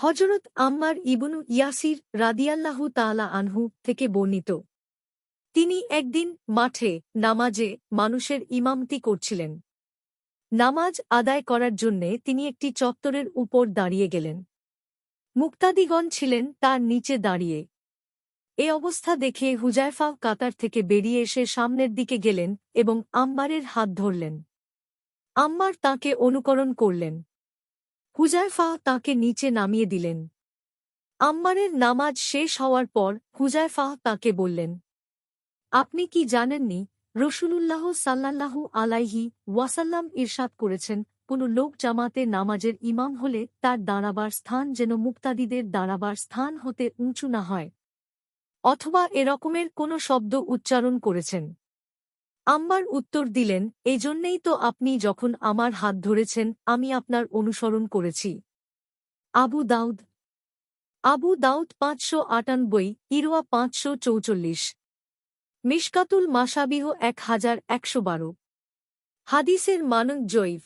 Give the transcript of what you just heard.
হযরত আম্মার ইবনু ইয়াসির রাদিয়াল্লাহু তাআলা আনহু থেকে বর্ণিত। তিনি একদিন মাঠে নামাজে মানুষের ইমামতি করছিলেন। নামাজ আদায় করার জন্যে তিনি একটি চত্বরের উপর দাঁড়িয়ে গেলেন। মুক্তাদিগণ ছিলেন তার নিচে দাঁড়িয়ে। এ অবস্থা দেখে হুযায়ফা কাতার থেকে বেরিয়ে এসে সামনের দিকে গেলেন এবং আম্মারের হাত ধরলেন। আম্মার তাঁকে অনুকরণ করলেন। হুযায়ফা তাঁকে নিচে নামিয়ে দিলেন। আম্মারের নামাজ শেষ হওয়ার পর হুযায়ফা তাঁকে বললেন, আপনি কি জানেননি রাসূলুল্লাহ সাল্লাল্লাহু আলাইহি ওয়াসাল্লাম ইরশাদ করেছেন, কোন লোক জামাতে নামাজের ইমাম হলে তার দাঁড়াবার স্থান যেন মুক্তাদিদের দাঁড়াবার স্থান হতে উঁচু না হয়, অথবা এরকমের কোন শব্দ উচ্চারণ করেছেন। আম্মার উত্তর দিলেন, এজন্যেই তো আপনি যখন আমার হাত ধরেছেন আমি আপনার অনুসরণ করেছি। আবু দাউদ ৫৯৮, ইরওয়া ৫৪৪। মিশকাতুল মাশাবিহ ১১১২। হাদিসের মানক জয়ীফ।